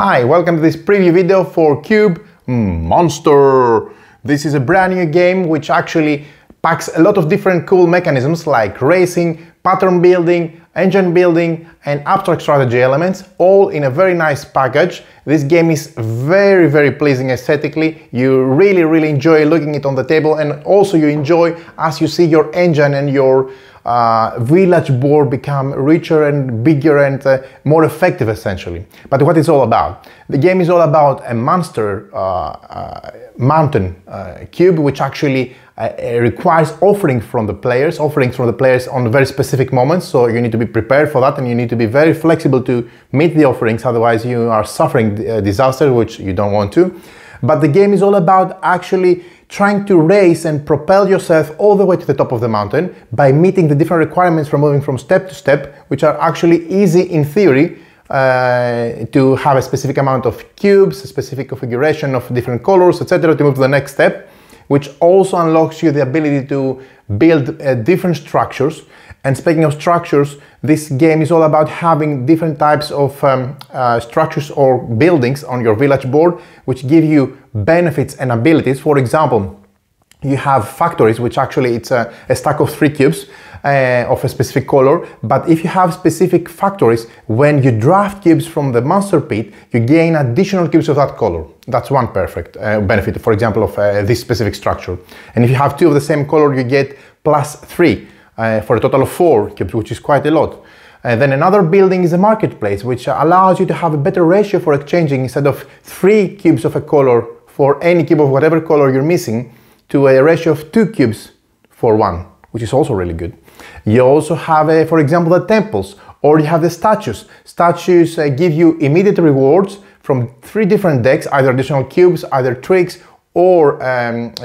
Hi, welcome to this preview video for Cube Monster. This is a brand new game which actually packs a lot of different cool mechanisms like racing, pattern building, engine building and abstract strategy elements, all in a very nice package. This game is very pleasing aesthetically. You really enjoy looking it on the table, and also you enjoy as you see your engine and your village board become richer and bigger and more effective essentially. But what it's all about? The game is all about a monster mountain cube which actually requires offerings from the players on very specific moments, so you need to be prepared for that and you need to be very flexible to meet the offerings, otherwise you are suffering disaster which you don't want to. But the game is all about actually trying to race and propel yourself all the way to the top of the mountain by meeting the different requirements from moving from step to step, which are actually easy in theory to have a specific amount of cubes, a specific configuration of different colors, etc. to move to the next step, which also unlocks you the ability to build different structures. And speaking of structures, this game is all about having different types of structures or buildings on your village board which give you benefits and abilities. For example, you have factories, which actually it's a stack of 3 cubes of a specific color, but if you have specific factories, when you draft cubes from the monster pit, you gain additional cubes of that color. That's one perfect benefit, for example, of this specific structure. And if you have 2 of the same color, you get +3 for a total of 4 cubes, which is quite a lot. Then another building is a marketplace, which allows you to have a better ratio for exchanging. Instead of 3 cubes of a color for any cube of whatever color you're missing, to a ratio of 2 cubes for 1, which is also really good. You also have, for example, the temples, or you have the statues. Statues give you immediate rewards from 3 different decks, either additional cubes, either tricks, or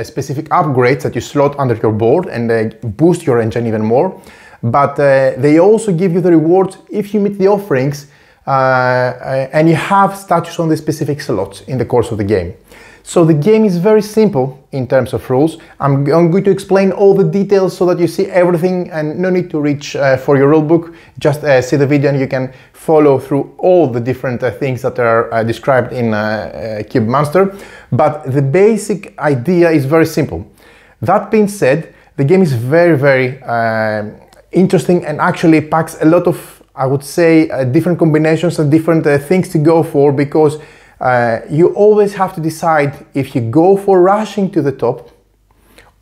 specific upgrades that you slot under your board and boost your engine even more. But they also give you the rewards if you meet the offerings and you have statues on the specific slots in the course of the game. So the game is very simple in terms of rules. I'm going to explain all the details so that you see everything and no need to reach for your rulebook. Just see the video and you can follow through all the different things that are described in Cube Monster. But the basic idea is very simple. That being said, the game is very interesting and actually packs a lot of, I would say, different combinations and different things to go for, because you always have to decide if you go for rushing to the top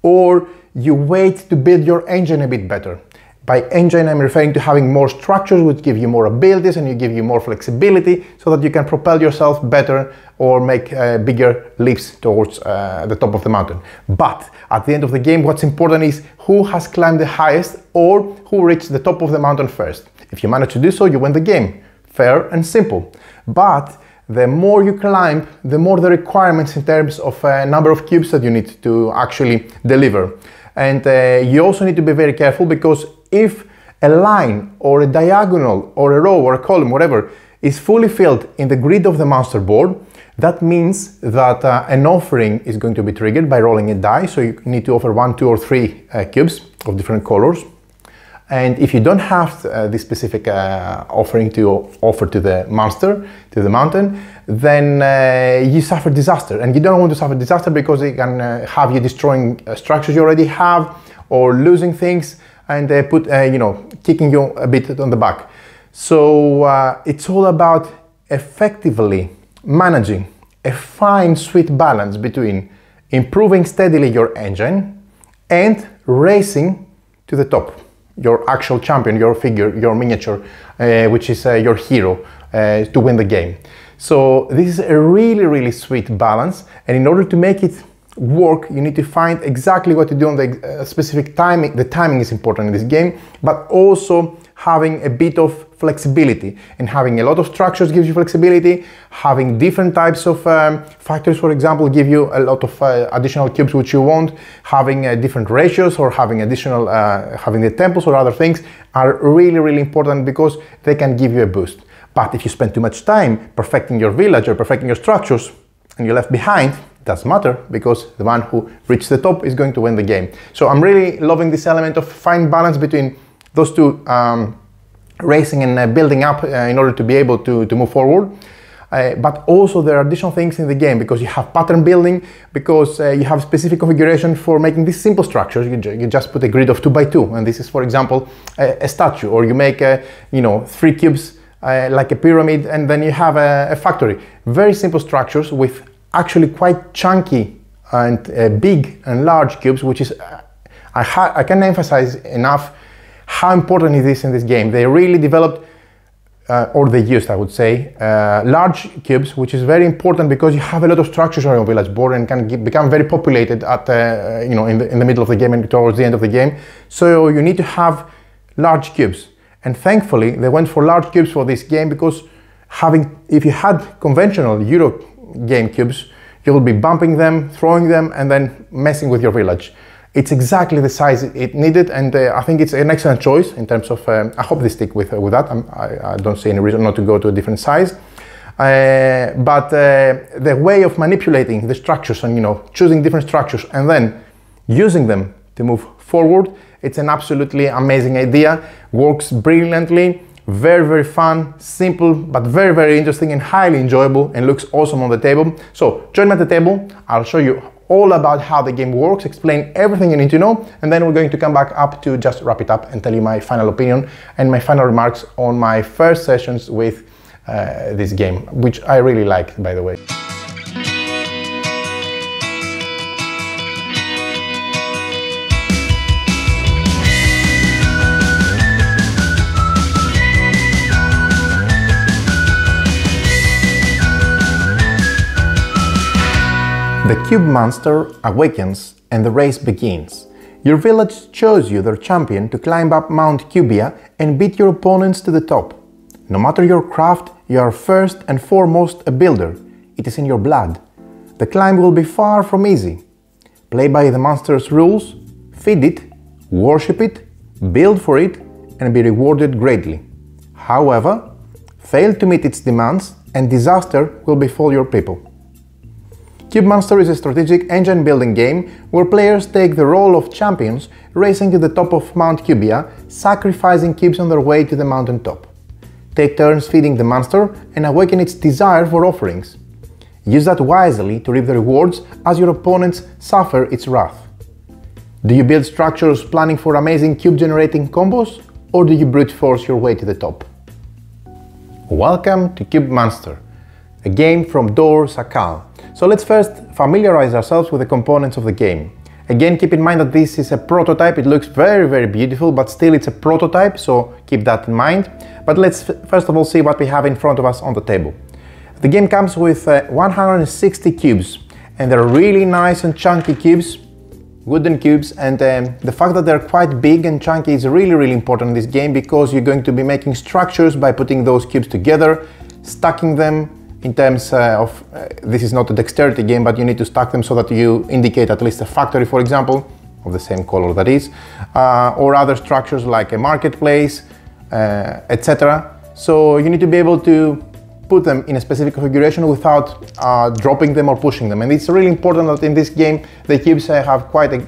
or you wait to build your engine a bit better. By engine, I'm referring to having more structures which give you more abilities and you give you more flexibility so that you can propel yourself better or make bigger leaps towards the top of the mountain. But at the end of the game, what's important is who has climbed the highest or who reached the top of the mountain first. If you manage to do so, you win the game. Fair and simple. But the more you climb, the more the requirements in terms of number of cubes that you need to actually deliver. And you also need to be very careful, because if a line or a diagonal or a row or a column, whatever, is fully filled in the grid of the monster board, that means that an offering is going to be triggered by rolling a die. So you need to offer 1, 2 or 3 cubes of different colors. And if you don't have this specific offering to offer to the monster, to the mountain, then you suffer disaster. And you don't want to suffer disaster because it can have you destroying structures you already have or losing things and kicking you a bit on the back. So it's all about effectively managing a fine, sweet balance between improving steadily your engine and racing to the top. Your actual champion, your figure, your miniature, which is your hero, to win the game. So this is a really sweet balance, and in order to make it work, you need to find exactly what to do on the specific timing. The timing is important in this game, but also having a bit of flexibility. And having a lot of structures gives you flexibility. Having different types of factors, for example, give you a lot of additional cubes which you want. Having different ratios or having additional, having the temples or other things are really important, because they can give you a boost. But if you spend too much time perfecting your village or perfecting your structures and you're left behind, it doesn't matter, because the one who reaches the top is going to win the game. So I'm really loving this element of fine balance between those two racing and building up in order to be able to move forward. but also there are additional things in the game because you have pattern building, because you have specific configuration for making these simple structures. You just put a grid of 2 by 2, and this is, for example, a statue, or you make 3 cubes like a pyramid, and then you have a factory. Very simple structures with actually quite chunky and big and large cubes, which is I can't emphasize enough how important it is in this game. They really developed, or they used, I would say, large cubes, which is very important because you have a lot of structures on your village board and can become very populated at in the middle of the game and towards the end of the game. So you need to have large cubes, and thankfully they went for large cubes for this game, because if you had conventional Euro game cubes, you will be bumping them, throwing them, and then messing with your village. It's exactly the size it needed, and I think it's an excellent choice in terms of, I hope they stick with that. I don't see any reason not to go to a different size. But the way of manipulating the structures and choosing different structures and then using them to move forward, it's an absolutely amazing idea. Works brilliantly, very, very fun, simple, but very, very interesting and highly enjoyable, and looks awesome on the table. So join me at the table. I'll show you all about how the game works, explain everything you need to know, and then we're going to come back up to just wrap it up and tell you my final opinion and my final remarks on my first sessions with this game, which I really liked, by the way. The Cube Monster awakens and the race begins. Your village chose you their champion to climb up Mount Kubia and beat your opponents to the top. No matter your craft, you are first and foremost a builder. It is in your blood. The climb will be far from easy. Play by the monster's rules, feed it, worship it, build for it, and be rewarded greatly. However, fail to meet its demands and disaster will befall your people. Cube Monster is a strategic engine building game where players take the role of champions, racing to the top of Mount Kubia, sacrificing cubes on their way to the mountain top. Take turns feeding the monster and awaken its desire for offerings. Use that wisely to reap the rewards as your opponents suffer its wrath. Do you build structures planning for amazing cube generating combos, or do you brute force your way to the top? Welcome to Cube Monster, a game from Dor Sakal. So let's first familiarize ourselves with the components of the game. Again, keep in mind that this is a prototype. It looks very, very beautiful, but still it's a prototype, so keep that in mind. But let's first of all see what we have in front of us on the table. The game comes with 160 cubes, and they're really nice and chunky cubes, wooden cubes, and the fact that they're quite big and chunky is really, really important in this game, because you're going to be making structures by putting those cubes together, stacking them. In terms of, this is not a dexterity game, but you need to stack them so that you indicate at least a factory, for example, of the same color that is, or other structures like a marketplace, etc. So you need to be able to put them in a specific configuration without dropping them or pushing them. And it's really important that in this game the cubes have quite a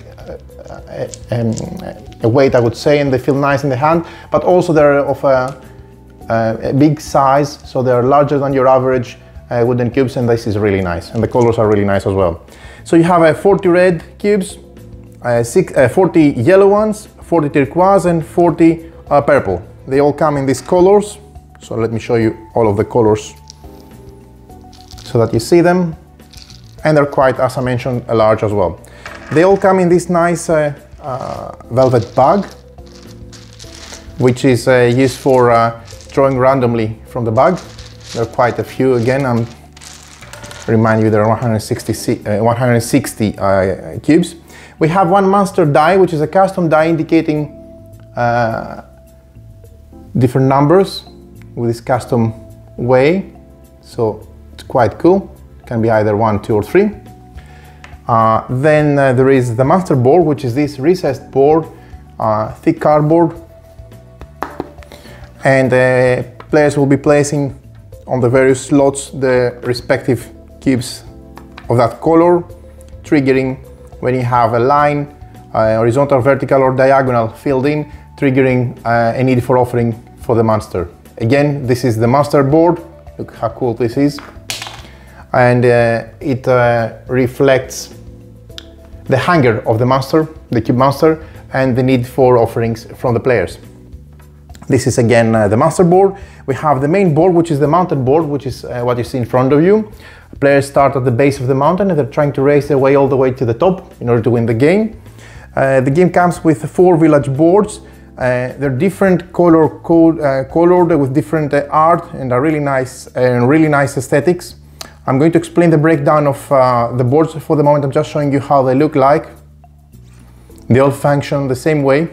weight, I would say, and they feel nice in the hand, but also they're of a big size, so they're larger than your average wooden cubes, and this is really nice, and the colors are really nice as well. So you have 40 red cubes, 40 yellow ones, 40 turquoise, and 40 purple. They all come in these colors, so let me show you all of the colors so that you see them, and they're quite, as I mentioned, large as well. They all come in this nice velvet bag, which is used for drawing randomly from the bag. There are quite a few. Again, remind you there are 160 cubes. We have one monster die, which is a custom die indicating different numbers with this custom way. So it's quite cool. It can be either 1, 2, or 3. Then there is the monster board, which is this recessed board, thick cardboard. And players will be placing on the various slots the respective cubes of that color, triggering when you have a line, horizontal, vertical, or diagonal filled in, triggering a need for offering for the monster. Again, this is the monster board. Look how cool this is. and it reflects the hunger of the master, the cube master, and the need for offerings from the players. This is again the master board. We have the main board, which is the mountain board, which is what you see in front of you. Players start at the base of the mountain and they're trying to race their way all the way to the top in order to win the game. The game comes with 4 village boards. They're different colored with different art and are really nice aesthetics. I'm going to explain the breakdown of the boards for the moment. I'm just showing you how they look like. They all function the same way,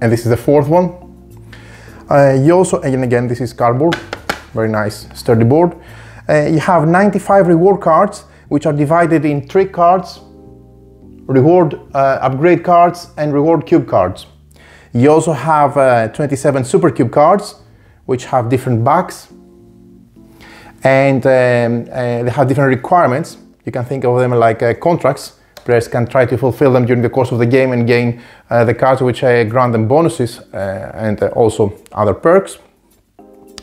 and this is the 4th one. You also, and again, this is cardboard, very nice sturdy board. You have 95 reward cards, which are divided in 3 cards, reward upgrade cards and reward cube cards. You also have 27 super cube cards, which have different backs, and they have different requirements. You can think of them like contracts. Players can try to fulfill them during the course of the game and gain the cards which grant them bonuses and also other perks.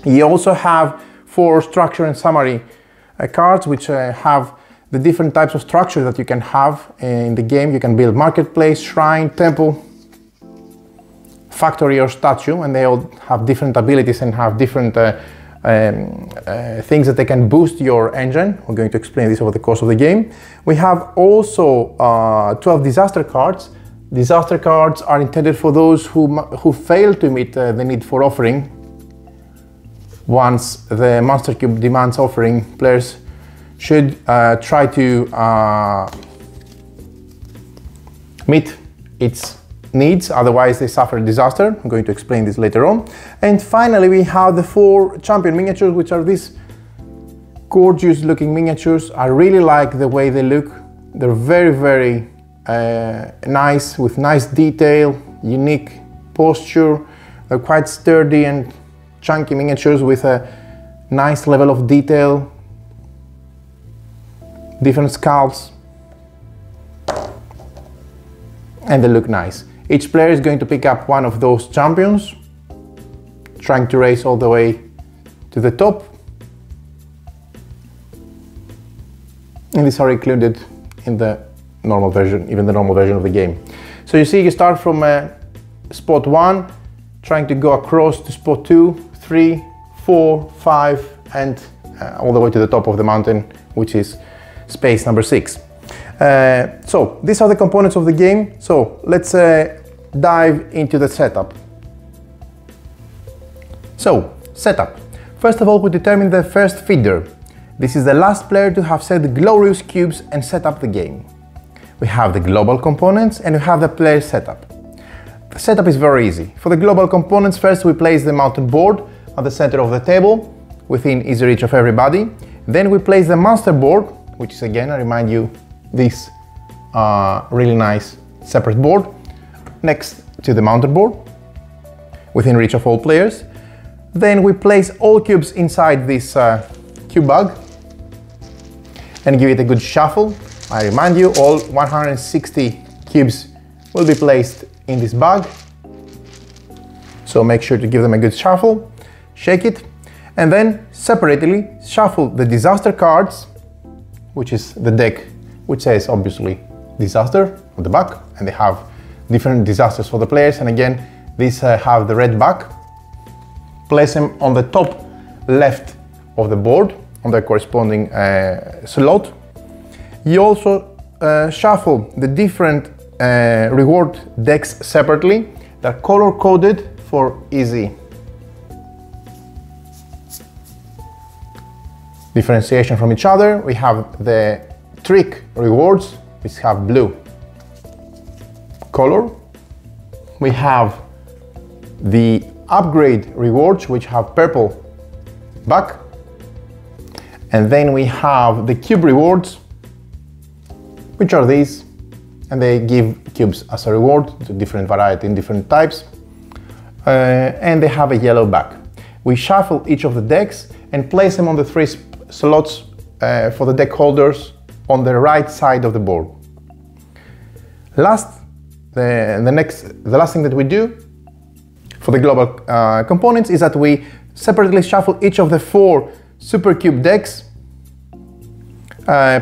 You also have 4 structure and summary cards, which have the different types of structure that you can have in the game. You can build marketplace, shrine, temple, factory or statue, and they all have different abilities and have different things that they can boost your engine. We're going to explain this over the course of the game. We have also 12 disaster cards. Disaster cards are intended for those who fail to meet the need for offering. Once the Monster Cube demands offering, players should try to meet its needs, otherwise they suffer disaster. I'm going to explain this later on. And finally, we have the 4 champion miniatures, which are these gorgeous looking miniatures. I really like the way they look. They're very nice, with nice detail, unique posture. They're quite sturdy and chunky miniatures with a nice level of detail, different sculpts, and they look nice. Each player is going to pick up one of those champions, trying to race all the way to the top. And these are included in the normal version, even the normal version of the game. So you see, you start from spot 1, trying to go across to spot 2, 3, 4, 5, and all the way to the top of the mountain, which is space number 6. So these are the components of the game. So let's dive into the setup. So, setup. First of all, we determine the first feeder. This is the last player to have set the glorious cubes and set up the game. We have the global components and we have the player setup. The setup is very easy. For the global components, first we place the mountain board at the center of the table, within easy reach of everybody. Then we place the master board, which is, again, I remind you, this really nice separate board, next to the mountain board, within reach of all players. Then we place all cubes inside this cube bag and give it a good shuffle. I remind you, all 160 cubes will be placed in this bag, so make sure to give them a good shuffle, shake it, and then separately shuffle the disaster cards, which is the deck which says obviously disaster on the back, and they have different disasters for the players, and again these have the red back. Place them on the top left of the board on the corresponding slot. You also shuffle the different reward decks separately. They're color coded for easy differentiation from each other. We have the trick rewards, which have blue color. We have the upgrade rewards, which have purple back. And then we have the cube rewards, which are these, and they give cubes as a reward to different variety and different types. And they have a yellow back. We shuffle each of the decks and place them on the 3 slots for the deck holders on the right side of the board. The last thing that we do for the global components is that we separately shuffle each of the 4 super cube decks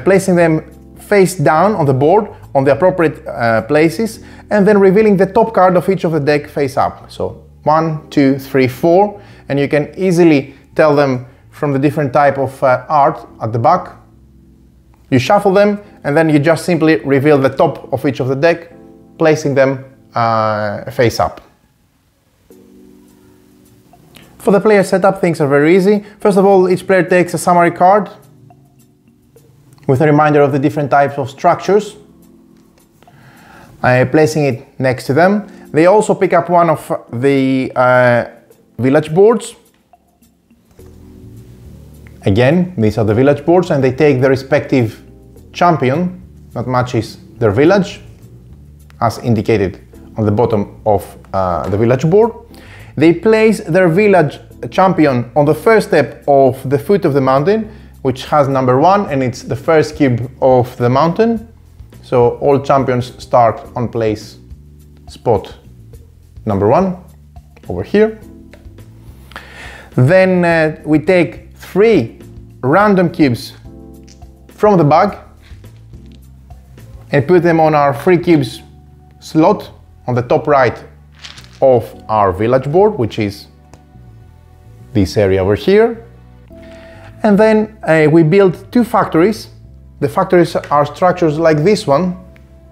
placing them face down on the board on the appropriate places, and then revealing the top card of each of the deck face up. So 1, 2, 3, 4, and you can easily tell them from the different type of art at the back. You shuffle them, and then you just simply reveal the top of each of the deck, placing them face up. For the player setup, things are very easy. First of all, each player takes a summary card with a reminder of the different types of structures, placing it next to them. They also pick up one of the village boards. Again, these are the village boards, and they take the respective champion that matches their village, as indicated on the bottom of the village board. They place their village champion on the first step of the foot of the mountain, which has number 1, and it's the first cube of the mountain. So all champions start on place spot number 1 over here. Then we take 3 random cubes from the bag and put them on our 3 cubes slot on the top right of our village board, which is this area over here. And then we build 2 factories. The factories are structures like this one.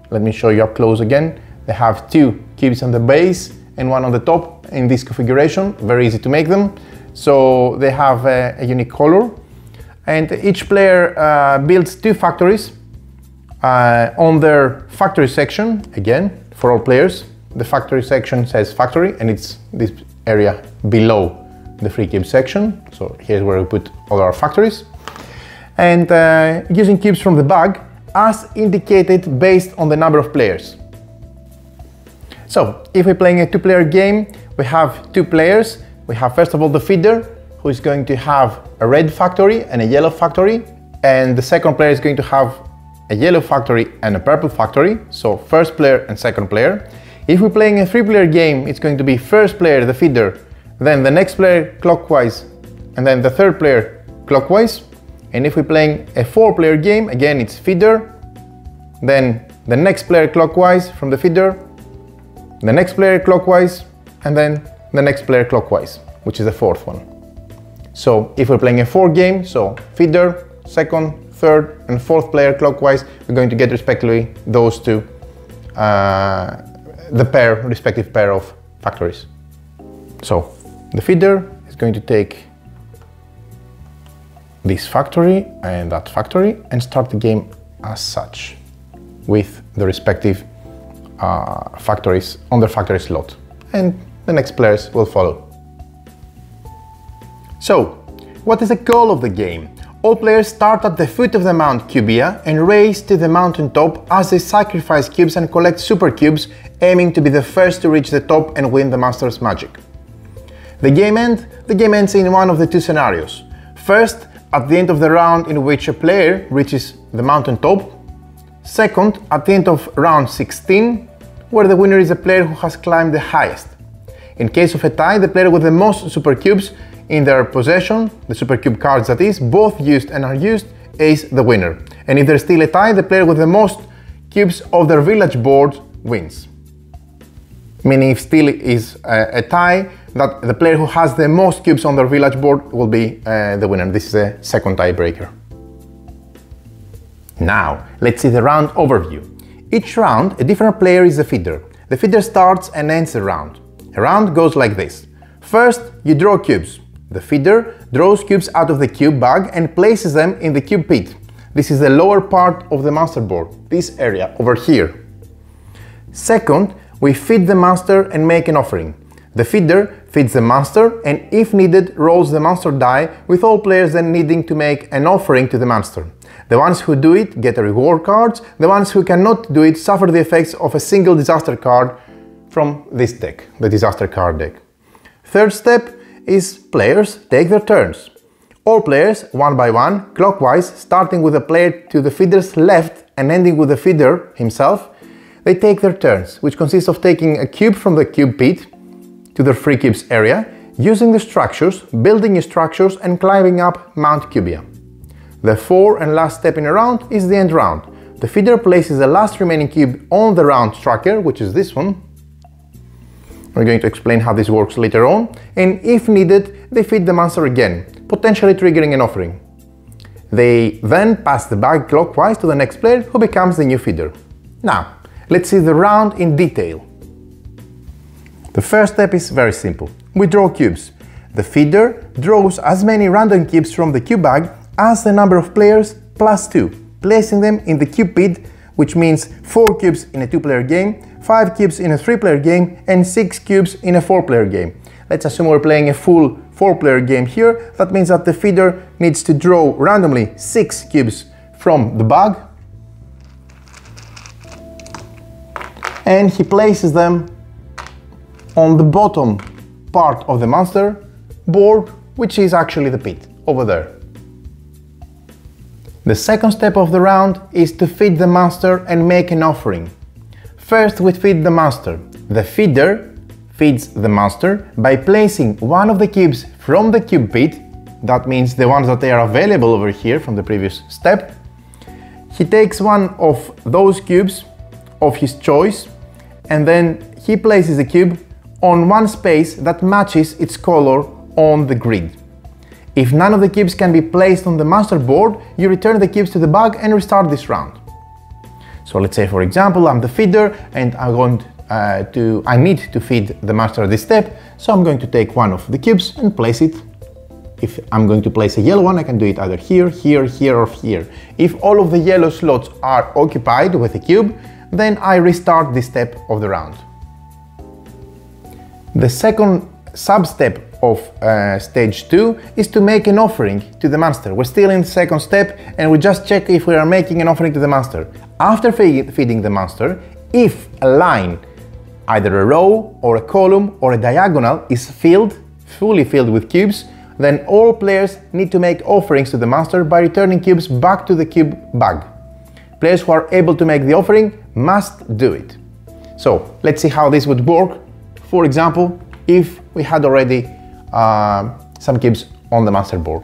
Let me show you up close again. They have 2 cubes on the base and 1 on the top in this configuration. Very easy to make them. So they have a unique color. And each player builds 2 factories on their factory section. Again, for all players, the factory section says factory, and it's this area below the 3 cube section. So here's where we put all our factories. And using cubes from the bag as indicated based on the number of players. So if we're playing a 2-player game, we have 2 players. We have first of all the feeder, who is going to have a red factory and a yellow factory, and the second player is going to have a yellow factory and a purple factory, so first player and second player. If we're playing a 3-player game, it's going to be first player, the feeder, then the next player clockwise, and then the third player clockwise. And if we're playing a 4-player game, again it's feeder, then the next player clockwise from the feeder, the next player clockwise, and then the next player clockwise, which is the 4th one. So if we're playing a 4 game, so feeder, second, third, and 4th player clockwise, we're going to get respectively those 2, the respective pair of factories. So the feeder is going to take this factory and that factory and start the game as such with the respective factories on their factory slot, and the next players will follow. So, what is the goal of the game? All players start at the foot of the Mount Kubia and race to the mountain top as they sacrifice cubes and collect super cubes, aiming to be the first to reach the top and win the Master's Magic. The game ends in one of the 2 scenarios. First, at the end of the round in which a player reaches the mountain top. Second, at the end of round 16, where the winner is a player who has climbed the highest. In case of a tie, the player with the most super cubes in their possession, the super cube cards that is, both used and unused, is the winner. And if there's still a tie, the player with the most cubes of their village board wins. Meaning if still is a tie, that the player who has the most cubes on their village board will be the winner. This is a second tiebreaker. Now, let's see the round overview. Each round, a different player is the feeder. The feeder starts and ends the round. A round goes like this. First, you draw cubes. The feeder draws cubes out of the cube bag and places them in the cube pit. This is the lower part of the master board, this area over here. Second, we feed the master and make an offering. The feeder feeds the master and, if needed, rolls the master die, with all players then needing to make an offering to the master. The ones who do it get a reward card, the ones who cannot do it suffer the effects of a single disaster card from this deck, the disaster card deck. Third step is players take their turns. All players, one by one, clockwise, starting with the player to the feeder's left and ending with the feeder himself, they take their turns, which consists of taking a cube from the cube pit to their 3 cubes area, using the structures, building new structures and climbing up Mount Kubia. The fourth and last step in a round is the end round. The feeder places the last remaining cube on the round tracker, which is this one. We're going to explain how this works later on, and if needed, they feed the monster again, potentially triggering an offering. They then pass the bag clockwise to the next player, who becomes the new feeder. Now, let's see the round in detail. The first step is very simple. We draw cubes. The feeder draws as many random cubes from the cube bag as the number of players plus 2, placing them in the cube pit, which means 4 cubes in a 2-player game, 5 cubes in a 3-player game, and 6 cubes in a 4-player game. Let's assume we're playing a full 4-player game here. That means that the feeder needs to draw randomly 6 cubes from the bag, and he places them on the bottom part of the monster board, which is actually the pit over there. The second step of the round is to feed the monster and make an offering. First we feed the monster. The feeder feeds the monster by placing one of the cubes from the cube pit, that means the ones that they are available over here from the previous step. He takes one of those cubes of his choice, and then he places the cube on one space that matches its color on the grid. If none of the cubes can be placed on the master board, you return the cubes to the bag and restart this round. So let's say, for example, I'm the feeder and I need to feed the master at this step, so I'm going to take one of the cubes and place it. If I'm going to place a yellow one, I can do it either here, here, here, or here. If all of the yellow slots are occupied with a cube, then I restart this step of the round. The second sub-step of stage 2 is to make an offering to the monster. We're still in the second step and we just check if we are making an offering to the monster. After feeding the monster, if a line, either a row or a column or a diagonal, is fully filled with cubes, then all players need to make offerings to the monster by returning cubes back to the cube bag. Players who are able to make the offering must do it. So let's see how this would work. For example, if we had already some cubes on the master board.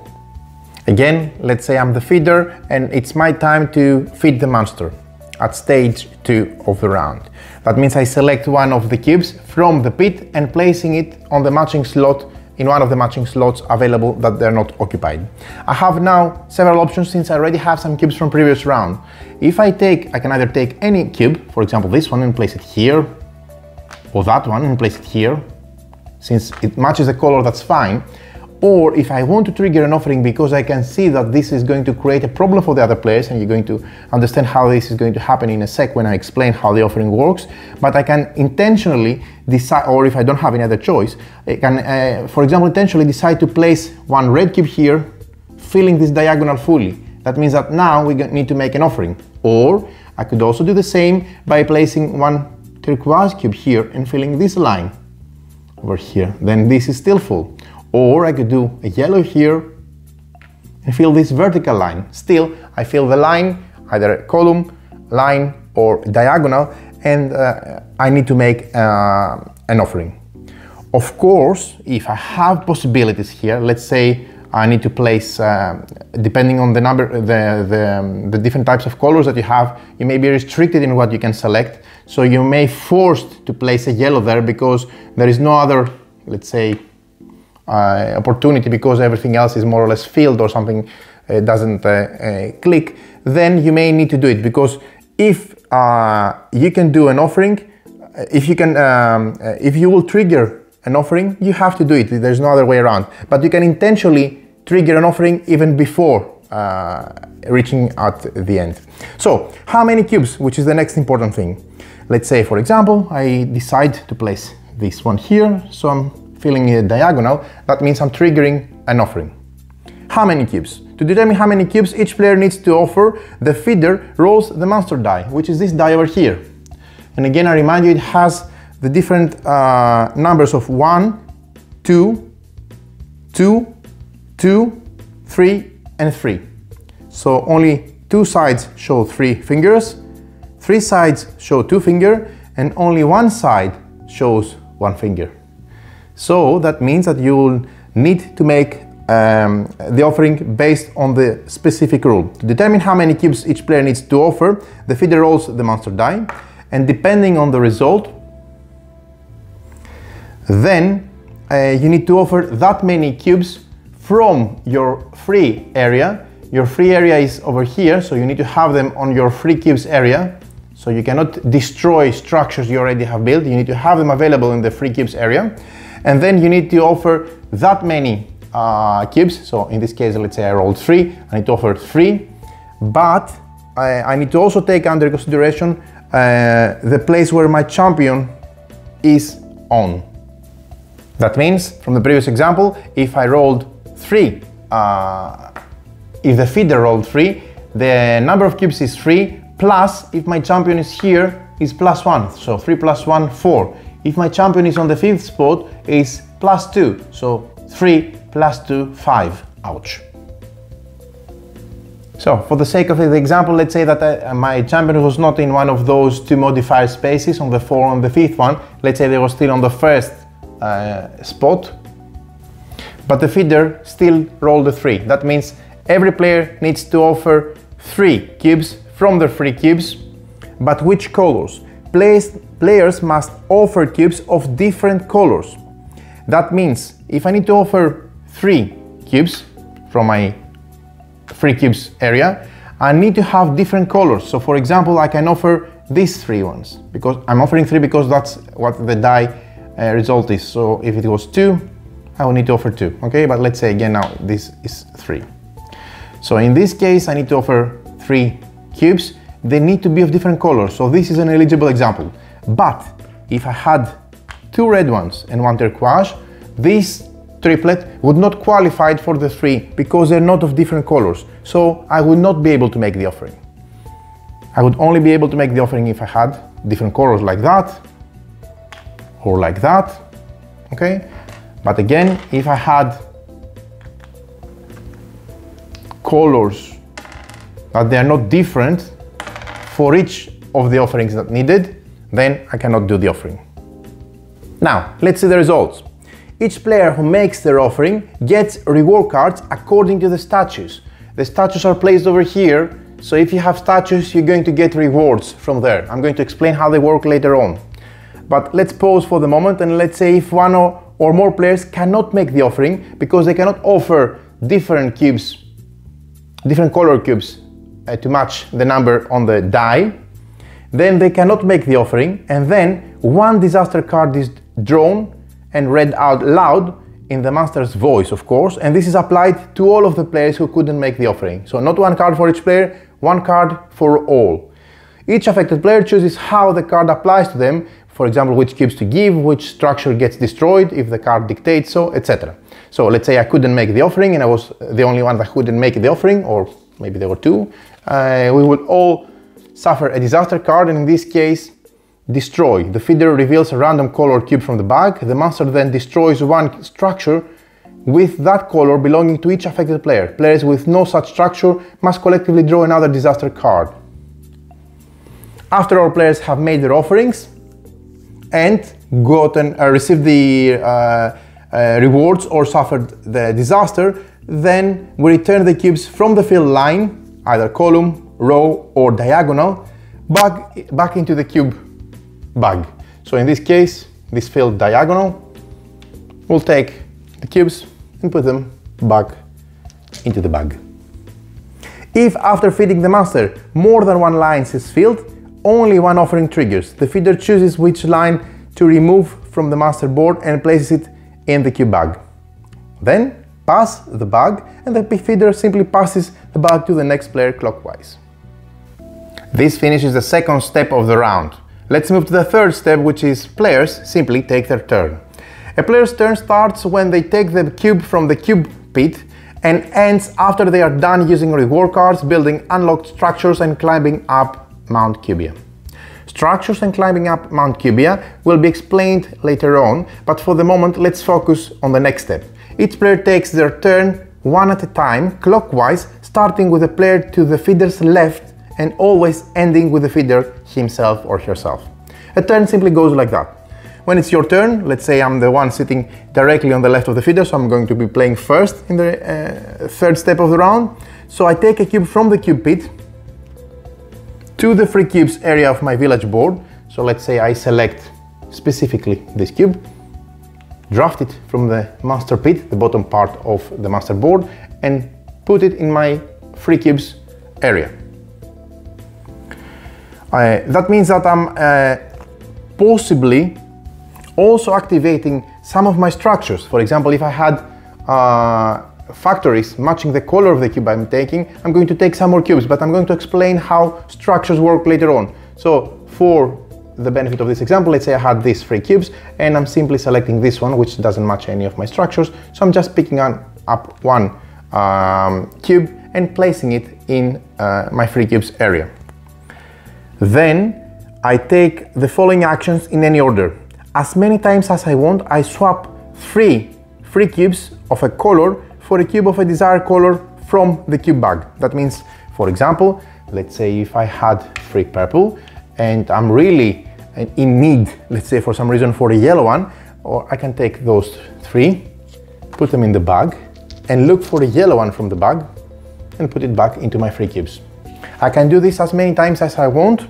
Again, let's say I'm the feeder and it's my time to feed the monster at stage 2 of the round. That means I select one of the cubes from the pit and placing it on the matching slot in one of the matching slots available that they're not occupied. I have now several options since I already have some cubes from previous round. If I can either take any cube, for example this one, and place it here, or that one and place it here. Since it matches the color, that's fine. Or if I want to trigger an offering because I can see that this is going to create a problem for the other players, and you're going to understand how this is going to happen in a sec when I explain how the offering works, but I can intentionally decide, or if I don't have any other choice, I can, for example, intentionally decide to place one red cube here, filling this diagonal fully. That means that now we need to make an offering. Or I could also do the same by placing one turquoise cube here and filling this line over here, then this is still full. Or I could do a yellow here and fill this vertical line. Still, I fill the line, either a column, line, or diagonal, and I need to make an offering. Of course, if I have possibilities here, let's say I need to place, depending on the number, the different types of colors that you have, you may be restricted in what you can select. So you may be forced to place a yellow there because there is no other, let's say, opportunity, because everything else is more or less filled or something doesn't click. Then you may need to do it, because if you can do an offering, if you will trigger an offering, you have to do it. There's no other way around. But you can intentionally trigger an offering even before reaching at the end. So how many cubes, which is the next important thing. Let's say, for example, I decide to place this one here, so I'm filling a diagonal. That means I'm triggering an offering. How many cubes? To determine how many cubes each player needs to offer, the feeder rolls the monster die, which is this die over here. And again, I remind you, it has the different numbers of 1, 2, 2, 2, 3, and 3. So only 2 sides show 3 fingers, 3 sides show 2 fingers, and only 1 side shows 1 finger. So that means that you will need to make the offering based on the specific rule. To determine how many cubes each player needs to offer, the feeder rolls the monster die, and depending on the result, then you need to offer that many cubes from your free area. Your free area is over here, so you need to have them on your free cubes area. So you cannot destroy structures you already have built. You need to have them available in the free cubes area. And then you need to offer that many cubes. So in this case, let's say I rolled 3, I need to offer 3, but I need to also take under consideration the place where my champion is on. That means, from the previous example, if I rolled 3, if the feeder rolled 3, the number of cubes is 3, plus if my champion is here is +1, so 3 + 1, 4. If my champion is on the 5th spot, is +2, so 3 + 2, 5, ouch. So for the sake of the example, let's say that my champion was not in one of those 2 modifier spaces, on the 4 and the 5th one. Let's say they were still on the 1st spot, but the feeder still rolled a 3. That means every player needs to offer 3 cubes from the free cubes, but which colors? Players must offer cubes of different colors. That means if I need to offer 3 cubes from my free cubes area, I need to have different colors. So for example, I can offer these 3 ones, because I'm offering 3 because that's what the die result is. So if it was 2, I will need to offer 2, okay? But let's say again now this is 3. So in this case I need to offer 3 cubes. They need to be of different colors, so this is an eligible example. But if I had 2 red ones and 1 turquoise, this triplet would not qualify for the 3 because they're not of different colors. So I would not be able to make the offering. I would only be able to make the offering if I had different colors like that or like that, okay? But again, if I had colors that they are not different for each of the offerings that needed, then I cannot do the offering. Now, let's see the results. Each player who makes their offering gets reward cards according to the statues. The statues are placed over here, so if you have statues, you're going to get rewards from there. I'm going to explain how they work later on. But let's pause for the moment and let's say if 1 or more players cannot make the offering because they cannot offer different cubes, different color cubes to match the number on the die, then they cannot make the offering, and then 1 disaster card is drawn and read out loud in the master's voice, of course, and this is applied to all of the players who couldn't make the offering. So not 1 card for each player, 1 card for all. Each affected player chooses how the card applies to them, for example, which cubes to give, which structure gets destroyed if the card dictates so, etc. So let's say I couldn't make the offering and I was the only one that couldn't make the offering, or maybe there were 2. We would all suffer a disaster card, and in this case, destroy. The feeder reveals a random color cube from the bag. The master then destroys 1 structure with that color belonging to each affected player. Players with no such structure must collectively draw another disaster card. After all players have made their offerings and received the rewards or suffered the disaster, then we return the cubes from the field line, either column, row or diagonal, back into the cube bag. So in this case, this field diagonal, we'll take the cubes and put them back into the bag. If after feeding the master more than 1 line is filled, only 1 offering triggers. The feeder chooses which line to remove from the master board and places it in the cube bag. Then pass the bag and the feeder simply passes the bag to the next player clockwise. This finishes the second step of the round. Let's move to the third step, which is players simply take their turn. A player's turn starts when they take the cube from the cube pit and ends after they are done using reward cards, building unlocked structures and climbing up Mount Kubia. Structures and climbing up Mount Kubia will be explained later on, but for the moment let's focus on the next step. Each player takes their turn 1 at a time, clockwise, starting with the player to the feeder's left and always ending with the feeder himself or herself. A turn simply goes like that. when it's your turn, let's say I'm the one sitting directly on the left of the feeder, so I'm going to be playing first in the third step of the round. So I take a cube from the cube pit to the free cubes area of my village board. So let's say I select specifically this cube, draft it from the master pit, the bottom part of the master board, and put it in my free cubes area. That means that I'm possibly also activating some of my structures. For example, if I had factories matching the color of the cube I'm taking, I'm going to take some more cubes, but I'm going to explain how structures work later on. So for the benefit of this example, let's say I had these 3 cubes and I'm simply selecting this one, which doesn't match any of my structures. So I'm just picking up one cube and placing it in my free cubes area. Then I take the following actions in any order. As many times as I want, I swap 3 free cubes of a color for a cube of a desired color from the cube bag. That means, for example, let's say if I had 3 purple and I'm really in need, let's say for some reason, for a yellow one, or I can take those 3, put them in the bag and look for a yellow one from the bag and put it back into my free cubes. I can do this as many times as I want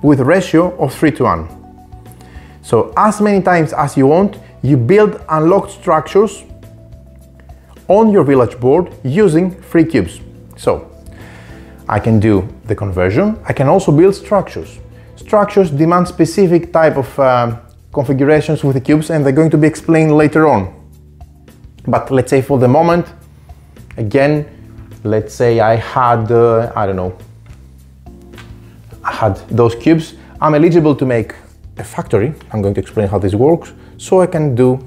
with a ratio of 3:1. So as many times as you want, you build unlocked structures on your village board using free cubes. So I can do the conversion. I can also build structures. Structures demand specific type of configurations with the cubes, and they're going to be explained later on. But let's say for the moment, again, let's say I had, I don't know, I had those cubes. I'm eligible to make a factory. I'm going to explain how this works. So I can do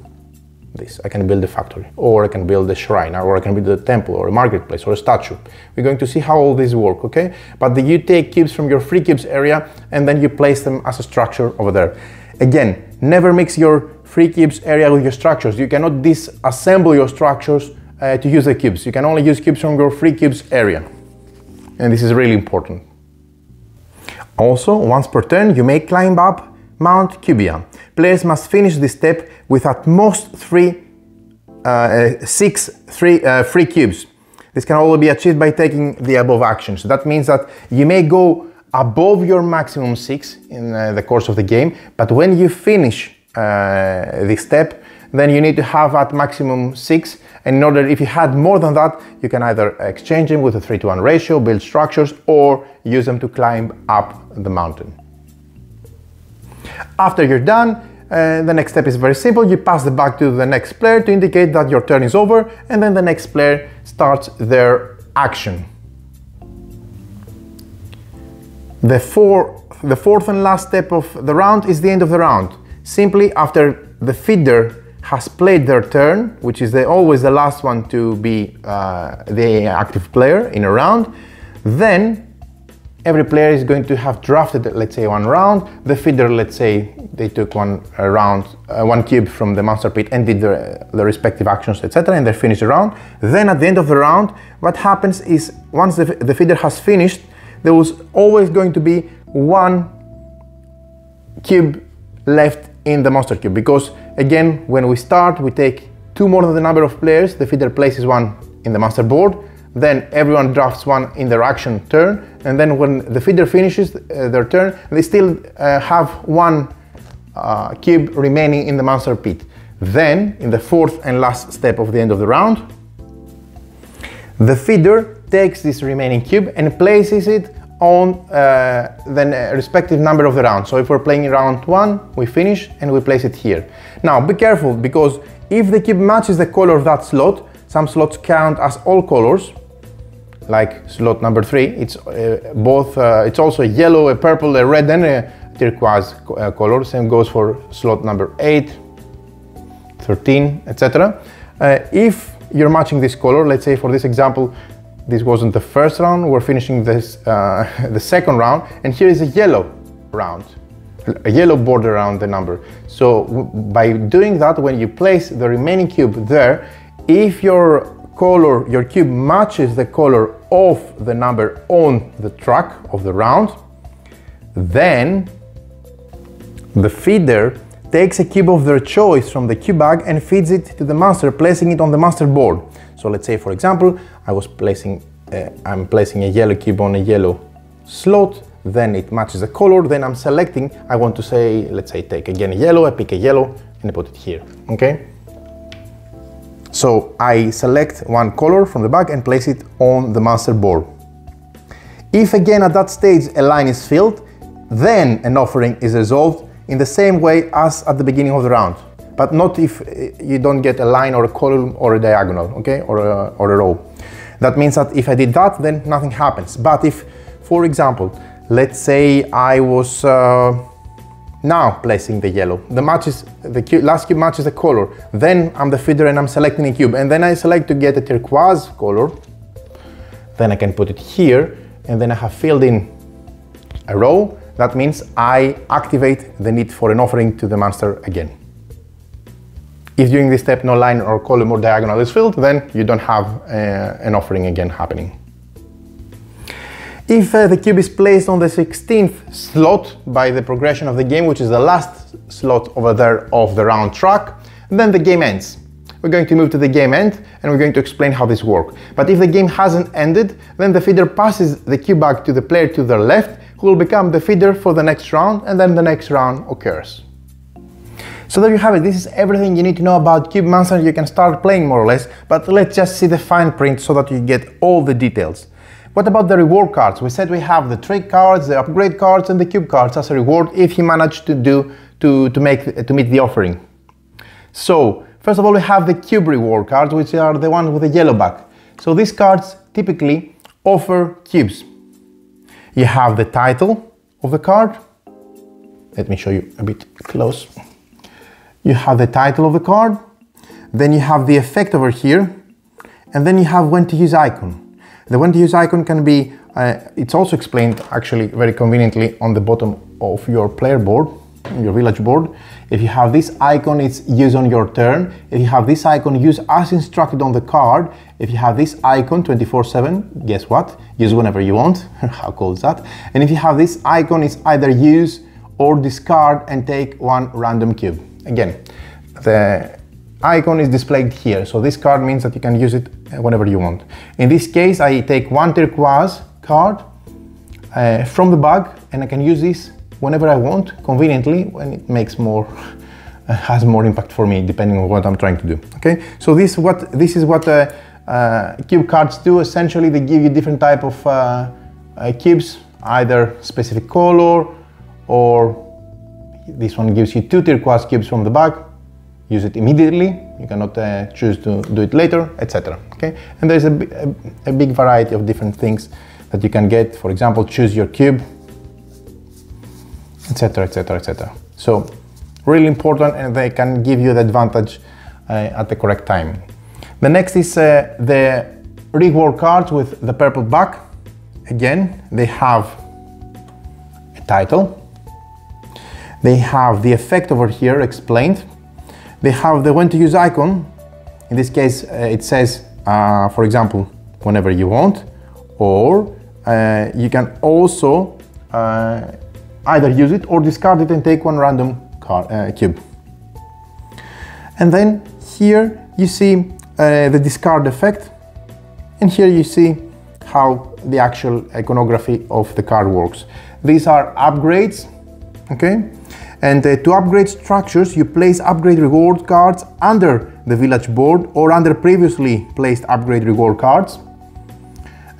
this. I can build a factory, or I can build a shrine, or I can build a temple, or a marketplace, or a statue. We're going to see how all these work, okay? But you take cubes from your free cubes area and then you place them as a structure over there. Again, never mix your free cubes area with your structures. You cannot disassemble your structures to use the cubes. You can only use cubes from your free cubes area. And this is really important. Also, once per turn, you may climb up Mount Kubia. Players must finish this step with at most 6 free cubes. This can only be achieved by taking the above actions. That means that you may go above your maximum 6 in the course of the game, but when you finish this step, then you need to have at maximum 6, and in order, if you had more than that, you can either exchange them with a 3:1 ratio, build structures, or use them to climb up the mountain. After you're done, the next step is very simple. You pass the bag to the next player to indicate that your turn is over, and then the next player starts their action. The fourth and last step of the round is the end of the round. Simply after the feeder has played their turn, which is always the last one to be the active player in a round, then every player is going to have drafted, let's say, 1 round. The feeder, let's say, they took one cube from the master pit and did the respective actions, etc., and they finished the round. Then at the end of the round, what happens is once the feeder has finished, there was always going to be 1 cube left in the master cube, because again, when we start, we take 2 more than the number of players. The feeder places 1 in the master board, then everyone drafts 1 in their action turn, and then when the feeder finishes their turn, they still have 1 cube remaining in the master pit. Then, in the 4th and last step of the end of the round, the feeder takes this remaining cube and places it on the respective number of the round. So if we're playing round 1, we finish and we place it here. Now be careful, because if the cube matches the color of that slot, some slots count as all colors, like slot number 3. It's it's also a yellow, a purple, a red, and a turquoise color. Same goes for slot number 8, 13, etc. If you're matching this color, let's say for this example, this wasn't the first round, we're finishing this the second round, and here is a yellow round, a yellow border around the number. So by doing that, when you place the remaining cube there, if your cube matches the color of the number on the track of the round, then the feeder takes a cube of their choice from the cube bag and feeds it to the master, placing it on the master board. So let's say, for example, I'm placing a yellow cube on a yellow slot, then it matches the color, then I'm selecting, I want to say, let's say take again a yellow, I pick a yellow and I put it here, okay? So I select one color from the bag and place it on the master board. If again at that stage a line is filled, then an offering is resolved in the same way as at the beginning of the round, but not if you don't get a line or a column or a diagonal, okay, or a row. That means that if I did that, then nothing happens. But if, for example, let's say I was now placing the yellow, the last cube matches the color, then I'm the feeder and I'm selecting a cube, and then I select to get a turquoise color, then I can put it here, and then I have filled in a row. That means I activate the need for an offering to the master again. If during this step no line or column or diagonal is filled, then you don't have an offering again happening. If the cube is placed on the 16th slot by the progression of the game, which is the last slot over there of the round track, then the game ends. We're going to move to the game end and we're going to explain how this works. But if the game hasn't ended, then the feeder passes the cube back to the player to their left, who will become the feeder for the next round, and then the next round occurs. So there you have it. This is everything you need to know about Cube Monster. You can start playing more or less, but let's just see the fine print so that you get all the details. What about the reward cards? We said we have the trick cards, the upgrade cards, and the cube cards as a reward if you manage to meet the offering. So first of all, we have the cube reward cards, which are the ones with the yellow back. So these cards typically offer cubes. You have the title of the card. Let me show you a bit close. You have the title of the card, then you have the effect over here, and then you have when to use icon. The when to use icon can be, it's also explained actually very conveniently on the bottom of your player board, your village board. If you have this icon, it's use on your turn. If you have this icon, use as instructed on the card. If you have this icon 24/7, guess what? Use whenever you want. How cool is that? And if you have this icon, it's either use or discard and take one random cube. Again, the icon is displayed here, so this card means that you can use it whenever you want. In this case, I take one turquoise card from the bag, and I can use this whenever I want, conveniently, when it makes more, has more impact for me, depending on what I'm trying to do. Okay, so this is what cube cards do. Essentially, they give you different type of cubes, either specific color, or this one gives you 2 turquoise cubes from the bag. Use it immediately. You cannot choose to do it later, etc. Okay, and there's a big variety of different things that you can get. For example, choose your cube, etc, etc, etc. So really important, and they can give you the advantage at the correct time. The next is the reward cards with the purple back. Again, they have a title, they have the effect over here explained, they have the when to use icon. In this case it says for example whenever you want, or you can also either use it or discard it and take one random cube. And then here you see the discard effect, and here you see how the actual iconography of the card works. These are upgrades, okay? And to upgrade structures, you place upgrade reward cards under the village board or under previously placed upgrade reward cards.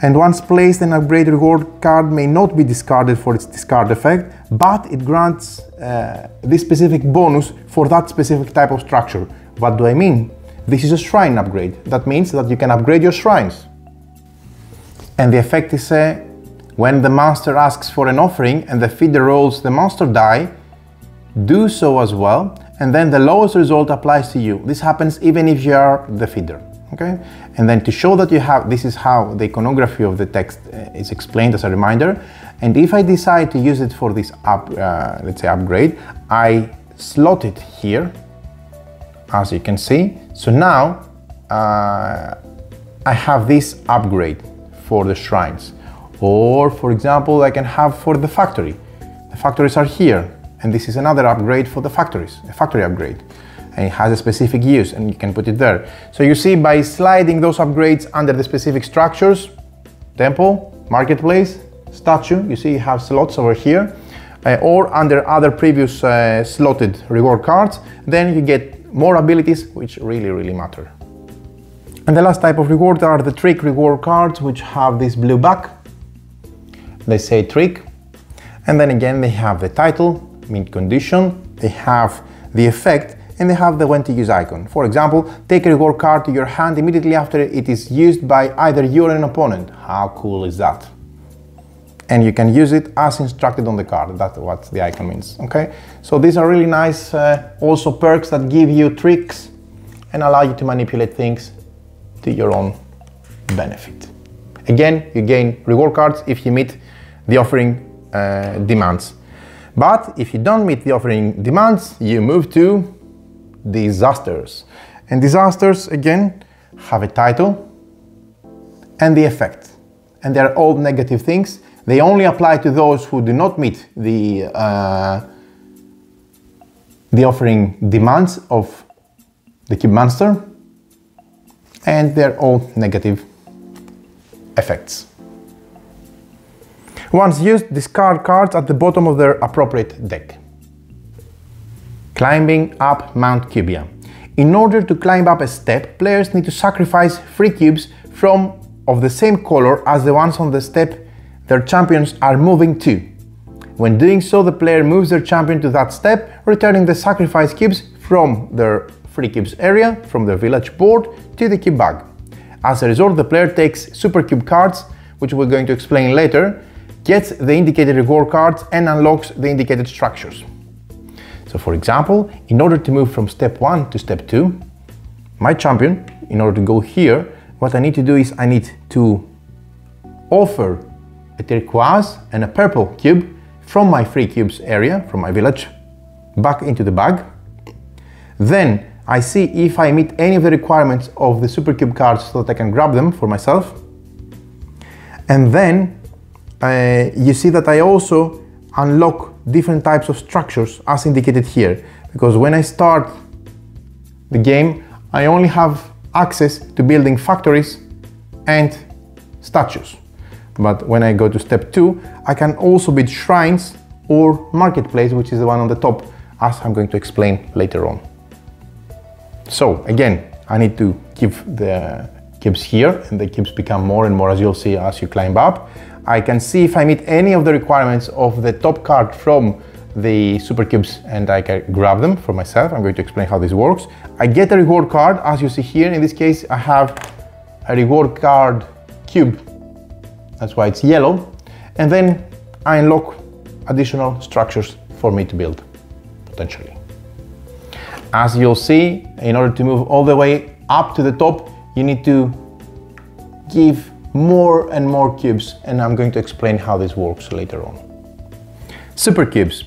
And once placed, an upgrade reward card may not be discarded for its discard effect, but it grants this specific bonus for that specific type of structure. What do I mean? This is a shrine upgrade. That means that you can upgrade your shrines. And the effect is when the master asks for an offering and the feeder rolls the monster die, do so as well, and then the lowest result applies to you. This happens even if you are the feeder, okay? And then to show that you have, this is how the iconography of the text is explained as a reminder. And if I decide to use it for this let's say upgrade, I slot it here, as you can see. So now I have this upgrade for the shrines. Or for example, I can have for the factory. The factories are here. And this is another upgrade for the factories, a factory upgrade. And it has a specific use and you can put it there. So you see, by sliding those upgrades under the specific structures, temple, marketplace, statue, you see you have slots over here, or under other previous slotted reward cards, then you get more abilities which really matter. And the last type of reward are the trick reward cards, which have this blue back. They say trick, and then again they have the title, mint condition, they have the effect, and they have the when to use icon. For example, take a reward card to your hand immediately after it is used by either you or an opponent. How cool is that? And you can use it as instructed on the card. That's what the icon means, okay? So these are really nice also perks that give you tricks and allow you to manipulate things to your own benefit. Again, you gain reward cards if you meet the offering demands. But if you don't meet the offering demands, you move to disasters. And disasters, again, have a title and the effect. And they're all negative things. They only apply to those who do not meet the offering demands of the Cube Monster. And they're all negative effects. Once used, discard cards at the bottom of their appropriate deck. Climbing up Mount Kubia. In order to climb up a step, players need to sacrifice 3 cubes of the same color as the ones on the step their champions are moving to. When doing so, the player moves their champion to that step, returning the sacrifice cubes from their 3 cubes area, from their village board, to the cube bag. As a result, the player takes super cube cards, which we're going to explain later, gets the indicated reward cards, and unlocks the indicated structures. So for example, in order to move from step 1 to step 2, my champion, in order to go here, what I need to do is I need to offer a turquoise and a purple cube from my 3 cubes area, from my village, back into the bag. Then I see if I meet any of the requirements of the super cube cards so that I can grab them for myself. And then you see that I also unlock different types of structures as indicated here, because when I start the game, I only have access to building factories and statues. But when I go to step 2, I can also build shrines or marketplace, which is the one on the top, as I'm going to explain later on. So again, I need to keep the cubes here, and the cubes become more and more, as you'll see as you climb up. I can see if I meet any of the requirements of the top card from the super cubes, and I can grab them for myself. I'm going to explain how this works. I get a reward card, as you see here. In this case, I have a reward card cube. That's why it's yellow. And then I unlock additional structures for me to build, potentially. As you'll see, in order to move all the way up to the top, you need to give more and more cubes, and I'm going to explain how this works later on. Super cubes.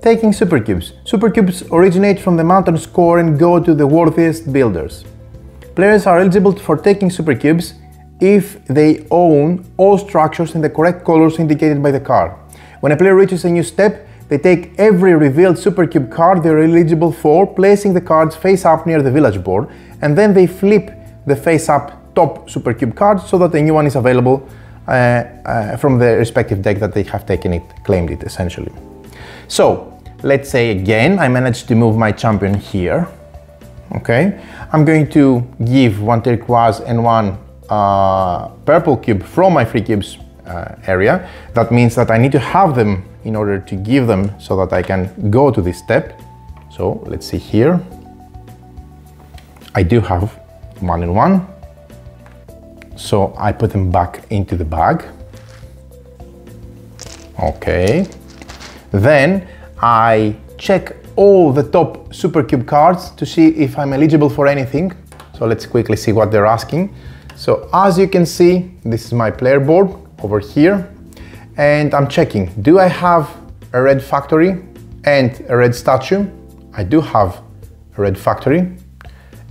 Taking super cubes. Super cubes originate from the mountain score and go to the worthiest builders. Players are eligible for taking super cubes if they own all structures in the correct colors indicated by the card. When a player reaches a new step, they take every revealed super cube card they're eligible for, placing the cards face up near the village board, and then they flip the face up top super cube card so that a new one is available from the respective deck that they have taken it, claimed it essentially. So let's say again I managed to move my champion here. Okay, I'm going to give 1 turquoise and 1 purple cube from my 3 cubes area. That means that I need to have them in order to give them so that I can go to this step. So let's see here. I do have 1 and 1. So I put them back into the bag. Okay. Then I check all the top super cube cards to see if I'm eligible for anything. So let's quickly see what they're asking. So as you can see, this is my player board over here, and I'm checking, do I have a red factory and a red statue? I do have a red factory,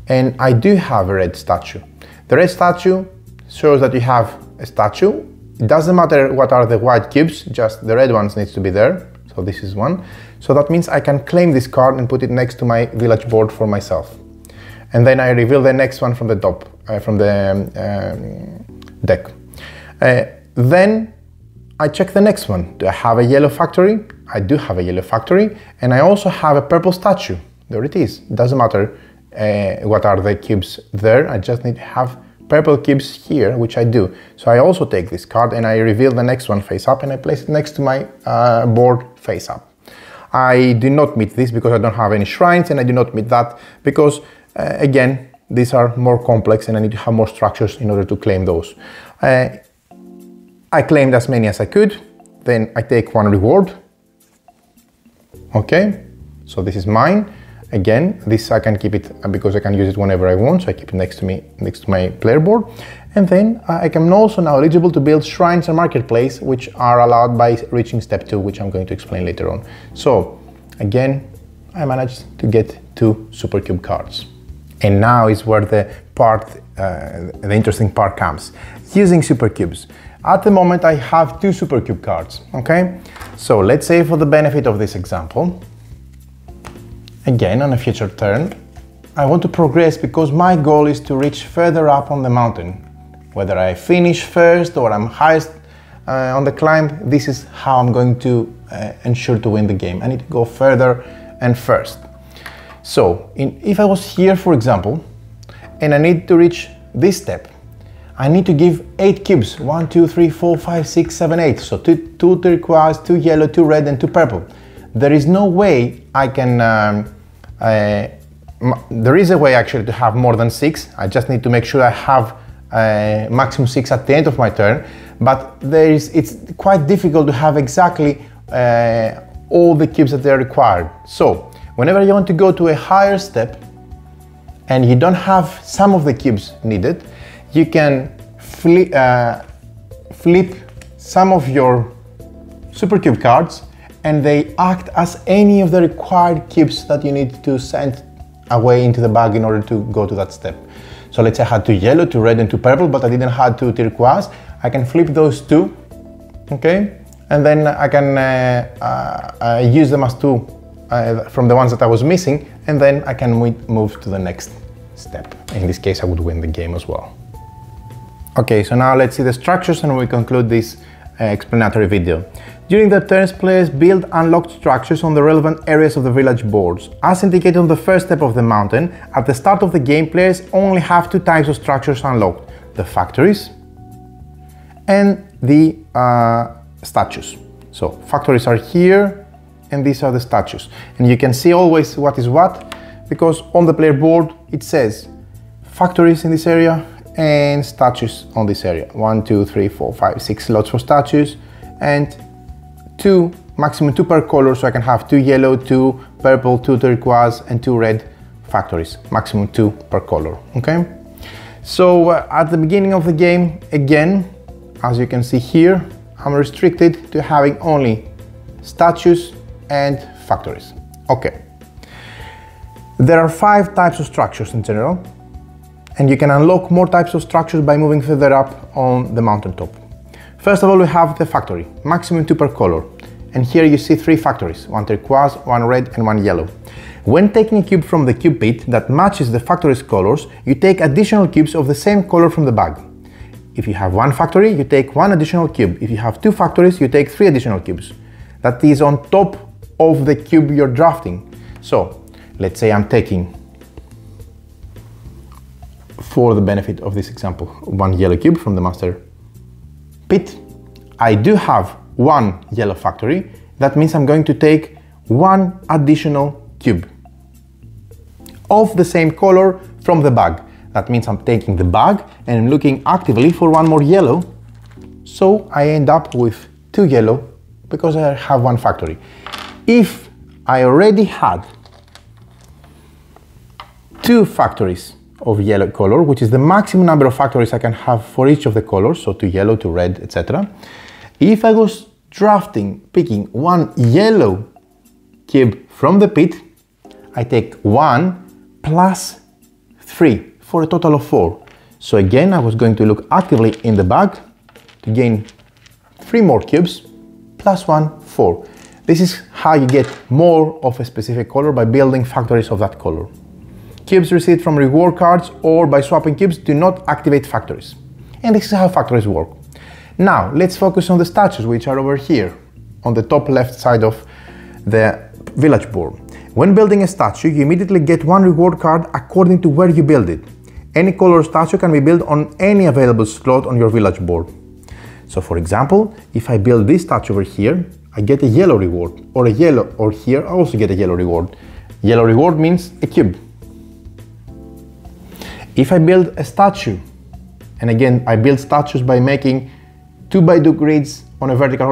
and I do have a red statue. The red statue shows that you have a statue. It doesn't matter what are the white cubes, just the red ones needs to be there. So this is one. So that means I can claim this card and put it next to my village board for myself. And then I reveal the next one from the top, from the deck. Then I check the next one. Do I have a yellow factory? I do have a yellow factory. And I also have a purple statue. There it is. It doesn't matter what are the cubes there. I just need to have purple cubes here, which I do. So I also take this card and I reveal the next one face up and I place it next to my board face up. I do not meet this because I don't have any shrines, and I do not meet that because, again, these are more complex and I need to have more structures in order to claim those. I claimed as many as I could, then I take one reward. Okay, so this is mine. Again, this I can keep it because I can use it whenever I want, so I keep it next to my player board. And then I am also now eligible to build shrines and marketplace, which are allowed by reaching step 2, which I'm going to explain later on. So again, I managed to get 2 supercube cards. And now is where the interesting part comes. Using supercubes. At the moment, I have 2 supercube cards, okay? So let's say for the benefit of this example, again, on a future turn, I want to progress because my goal is to reach further up on the mountain. Whether I finish first or I'm highest on the climb, this is how I'm going to ensure to win the game. I need to go further and first. So, if I was here, for example, and I need to reach this step, I need to give 8 cubes. 1, 2, 3, 4, 5, 6, 7, 8. So 2 turquoise, 2 yellow, 2 red, and 2 purple. There is no way I can, there is a way actually to have more than 6. I just need to make sure I have maximum 6 at the end of my turn, but it's quite difficult to have exactly all the cubes that they are required. So whenever you want to go to a higher step and you don't have some of the cubes needed, you can flip some of your supercube cards and they act as any of the required cubes that you need to send away into the bag in order to go to that step. So let's say I had 2 yellow, 2 red, and 2 purple, but I didn't have 2 turquoise. I can flip those 2, okay? And then I can use them as 2 from the ones that I was missing, and then I can move to the next step. In this case, I would win the game as well. Okay, so now let's see the structures and we conclude this explanatory video. During the turns, players build unlocked structures on the relevant areas of the village boards. As indicated on the first step of the mountain, at the start of the game, players only have 2 types of structures unlocked: the factories and the statues. So factories are here and these are the statues. And you can see always what is what, because on the player board it says factories in this area and statues on this area. 1, 2, 3, 4, 5, 6 slots for statues, and 2, maximum 2 per color, so I can have 2 yellow, 2 purple, 2 turquoise, and 2 red factories, maximum 2 per color, okay? So at the beginning of the game, again, as you can see here, I'm restricted to having only statues and factories, okay. There are 5 types of structures in general, and you can unlock more types of structures by moving further up on the mountaintop. First of all, we have the factory, maximum 2 per color. And here you see 3 factories, 1 turquoise, 1 red, and 1 yellow. When taking a cube from the cube pit that matches the factory's colors, you take additional cubes of the same color from the bag. If you have 1 factory, you take 1 additional cube. If you have 2 factories, you take 3 additional cubes. That is on top of the cube you're drafting. So, let's say I'm taking, for the benefit of this example, 1 yellow cube from the master pit. I do have 1 yellow factory. That means I'm going to take 1 additional cube of the same color from the bag. That means I'm taking the bag and I'm looking actively for 1 more yellow. So I end up with 2 yellow because I have 1 factory. If I already had 2 factories of yellow color, which is the maximum number of factories I can have for each of the colors, so 2 yellow, 2 red, etc. If I was picking 1 yellow cube from the pit, I take 1 plus 3 for a total of 4. So again, I was going to look actively in the bag to gain 3 more cubes, plus 1, 4. This is how you get more of a specific color by building factories of that color. Cubes received from reward cards or by swapping cubes do not activate factories. And this is how factories work. Now, let's focus on the statues, which are over here, on the top left side of the village board. When building a statue, you immediately get one reward card according to where you build it. Any color statue can be built on any available slot on your village board. So for example, if I build this statue over here, I get a yellow reward, or here I also get a yellow reward. Yellow reward means a cube. If I build a statue, and again, I build statues by making 2x2 grids on a vertical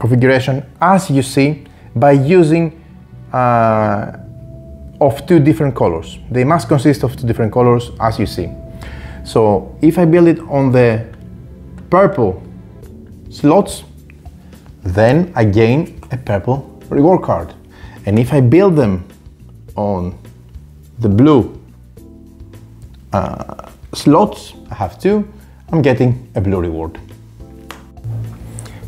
configuration, as you see, by using of two different colors. They must consist of two different colors, as you see. So if I build it on the purple slots, then I gain a purple reward card. And if I build them on the blue slots, I have two, I'm getting a blue reward.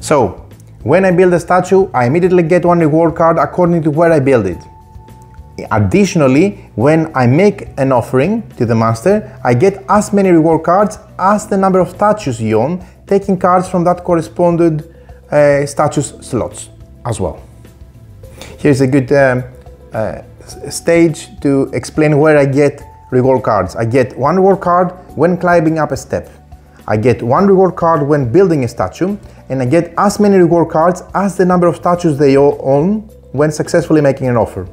So when I build a statue, I immediately get one reward card according to where I build it. Additionally, when I make an offering to the master, I get as many reward cards as the number of statues you own, taking cards from that corresponded statues slots as well. Here's a good stage to explain where I get reward cards. I get one reward card when climbing up a step. I get one reward card when building a statue, and I get as many reward cards as the number of statues they own when successfully making an offer.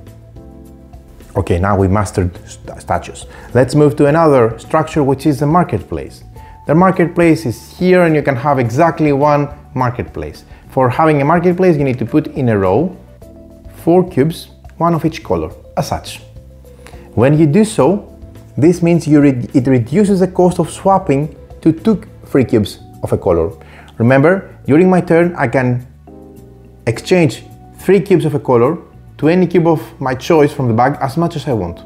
Okay, now we mastered statues. Let's move to another structure, which is the marketplace. The marketplace is here, and you can have exactly one marketplace. For having a marketplace, you need to put in a row 4 cubes, one of each color, as such. When you do so, this means it reduces the cost of swapping to 2 free cubes of a color. Remember, during my turn, I can exchange 3 cubes of a color to any cube of my choice from the bag as much as I want.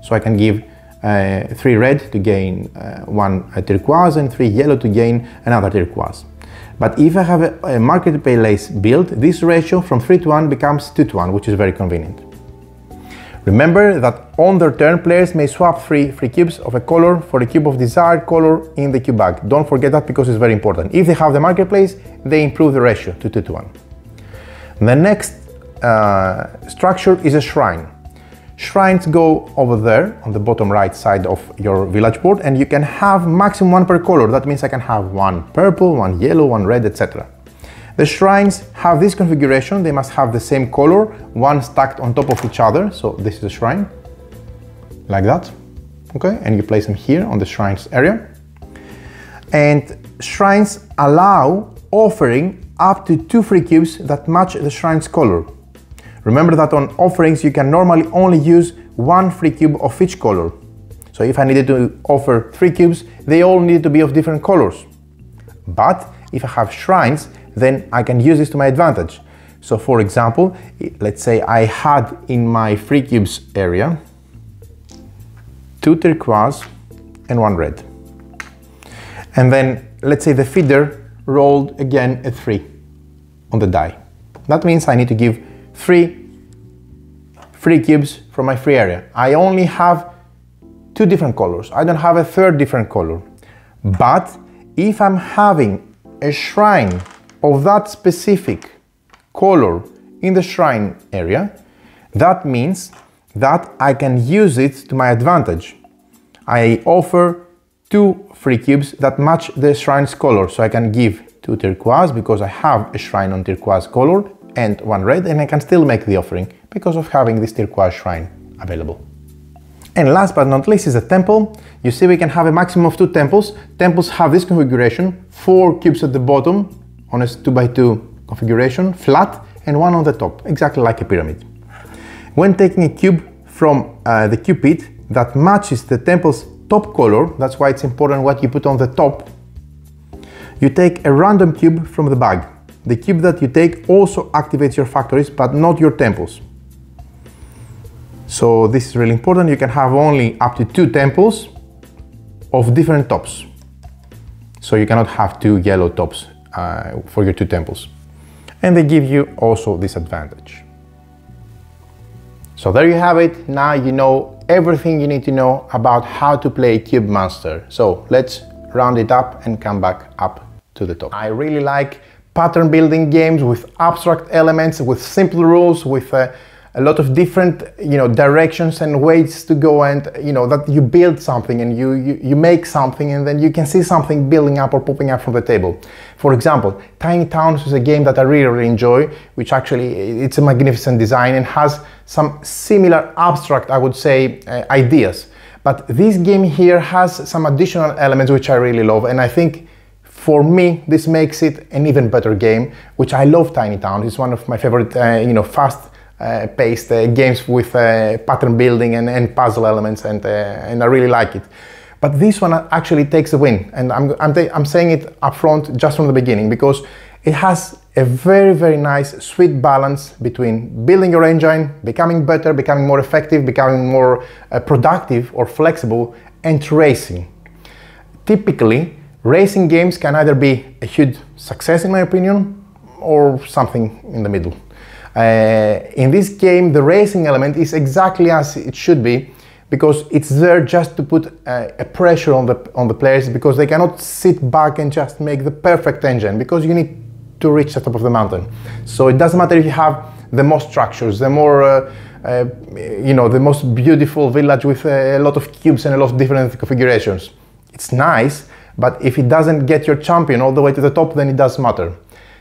So I can give 3 red to gain 1 turquoise and 3 yellow to gain another turquoise. But if I have a marketplace built, this ratio from 3 to 1 becomes 2 to 1, which is very convenient. Remember that on their turn, players may swap 3 free cubes of a color for a cube of desired color in the cube bag. Don't forget that, because it's very important. If they have the marketplace, they improve the ratio to 2 to 1. The next structure is a shrine. Shrines go over there on the bottom right side of your village board, and you can have maximum 1 per color. That means I can have 1 purple, 1 yellow, 1 red, etc. The shrines have this configuration. They must have the same color, one stacked on top of each other. So this is a shrine, like that. Okay, and you place them here on the shrines area. And shrines allow offering up to 2 free cubes that match the shrine's color. Remember that on offerings you can normally only use 1 free cube of each color. So if I needed to offer 3 cubes, they all need to be of different colors. But if I have shrines, then I can use this to my advantage. So for example, let's say I had in my free cubes area 2 turquoise and 1 red. And then let's say the feeder rolled again a 3 on the die. That means I need to give 3 free cubes from my free area. I only have 2 different colors. I don't have a third different color. But if I'm having a shrine of that specific color in the shrine area, that means that I can use it to my advantage. I offer 2 free cubes that match the shrine's color. So I can give 2 turquoise because I have a shrine on turquoise color, and 1 red, and I can still make the offering because of having this turquoise shrine available. And last but not least is a temple. You see, we can have a maximum of 2 temples. Temples have this configuration, 4 cubes at the bottom on a 2x2 configuration, flat, and 1 on the top, exactly like a pyramid. When taking a cube from the cube pit that matches the temple's top color, that's why it's important what you put on the top, you take a random cube from the bag. The cube that you take also activates your factories, but not your temples. So this is really important. You can have only up to 2 temples of different tops. So you cannot have 2 yellow tops for your 2 temples. and they give you also this advantage. So there you have it. Now you know everything you need to know about how to play Cube Monster. So let's round it up and come back up to the top. I really like pattern building games with abstract elements, with simple rules, with a lot of different, directions and ways to go, and that you build something and you make something, and then you can see something building up or popping up from the table. For example, Tiny Towns is a game that I really enjoy, which actually it's a magnificent design and has some similar abstract, I would say, ideas. But this game here has some additional elements which I really love, and I think for me this makes it an even better game, which I love. Tiny Towns is one of my favorite, fast paced games with pattern building and puzzle elements, and I really like it. But this one actually takes the win, and I'm saying it up front just from the beginning, because it has a very, very nice sweet balance between building your engine, becoming better, becoming more effective, becoming more productive or flexible, and racing. Typically, racing games can either be a huge success in my opinion, or something in the middle. In this game, the racing element is exactly as it should be, because it's there just to put a pressure on the players, because they cannot sit back and just make the perfect engine, because you need to reach the top of the mountain. So it doesn't matter if you have the most structures, the more the most beautiful village with a lot of cubes and a lot of different configurations. It's nice, but if it doesn't get your champion all the way to the top, then it doesn't matter.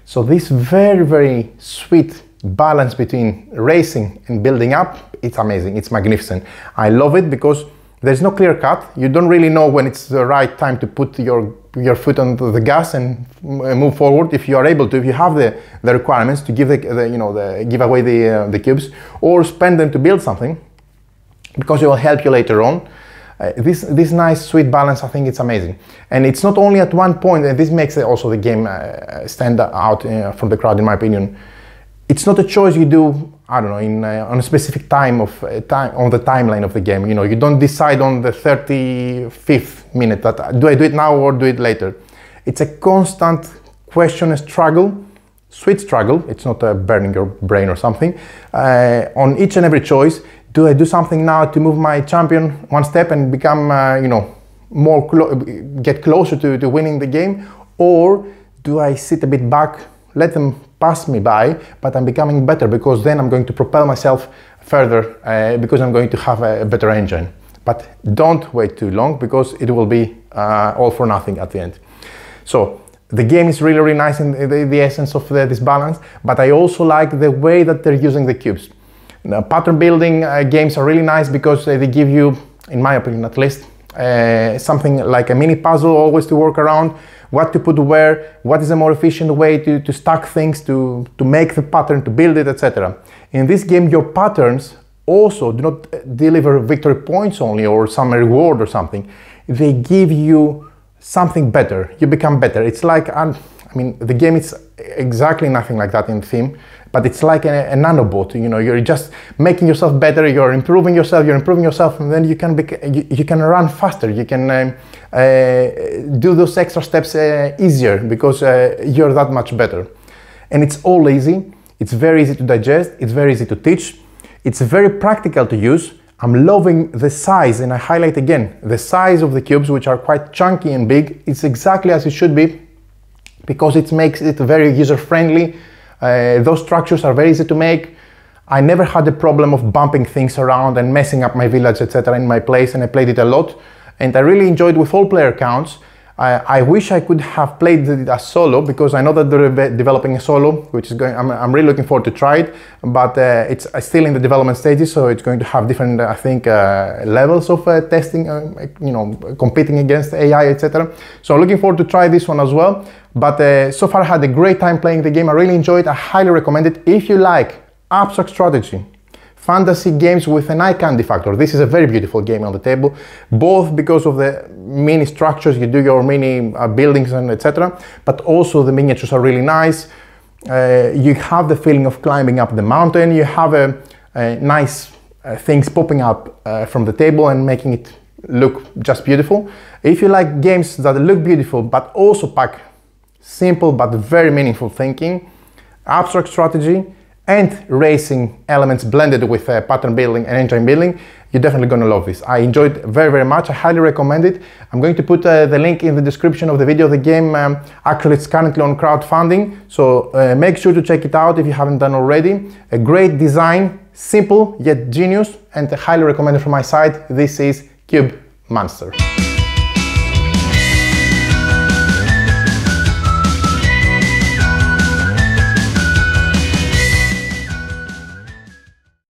So this very, very sweet balance between racing and building up, it's amazing, it's magnificent. I love it because there's no clear cut. You don't really know when it's the right time to put your foot on the gas and move forward, if you are able to, if you have the requirements to give give away the cubes, or spend them to build something, because it will help you later on. This nice sweet balance, I think it's amazing. And it's not only at one point, and this makes also the game stand out from the crowd in my opinion. It's not a choice you do, I don't know, on a specific time on the timeline of the game. You don't decide on the 35th minute that do I do it now or do it later. It's a constant question and struggle, sweet struggle. It's not burning your brain or something. On each and every choice, do I do something now to move my champion one step and become, get closer to winning the game, or do I sit a bit back, let them pass me by, but I'm becoming better, because then I'm going to propel myself further, because I'm going to have a better engine. But don't wait too long, because it will be all for nothing at the end. So the game is really, really nice in the essence of this balance, but I also like the way that they're using the cubes. Now, pattern building games are really nice because they give you, in my opinion at least, something like a mini puzzle always to work around, what to put where, what is a more efficient way to stack things, to make the pattern, to build it, etc. In this game, your patterns also do not deliver victory points only, or some reward or something. They give you something better. You become better. It's like, the game is exactly nothing like that in theme, but it's like a nanobot. You're just making yourself better, you're improving yourself, and then you can run faster, you can do those extra steps easier, because you're that much better. And it's all easy, it's very easy to digest, it's very easy to teach, it's very practical to use. I'm loving the size, and I highlight again, the size of the cubes, which are quite chunky and big. It's exactly as it should be, because it makes it very user-friendly. Those structures are very easy to make. I never had the problem of bumping things around and messing up my village, etc. in my place, and I played it a lot. And I really enjoyed with all player counts. I wish I could have played it as solo, because I know that they're developing a solo, which is I'm really looking forward to try it, but it's still in the development stages, so it's going to have different, I think, levels of testing, competing against AI, etc. So I'm looking forward to try this one as well. But so far I had a great time playing the game. I really enjoyed it. I highly recommend it. If you like abstract strategy, fantasy games with an eye candy factor, this is a very beautiful game on the table, both because of the mini structures, you do your mini buildings and etc., but also the miniatures are really nice. You have the feeling of climbing up the mountain, you have a nice things popping up from the table and making it look just beautiful. If you like games that look beautiful but also pack simple but very meaningful thinking, abstract strategy, and racing elements blended with pattern building and engine building, you're definitely going to love this. I enjoyed it very, very much. I highly recommend it. I'm going to put the link in the description of the video. The game, actually, it's currently on crowdfunding, so make sure to check it out if you haven't done already. A great design, simple yet genius, and highly recommended from my side. This is Cube Monster.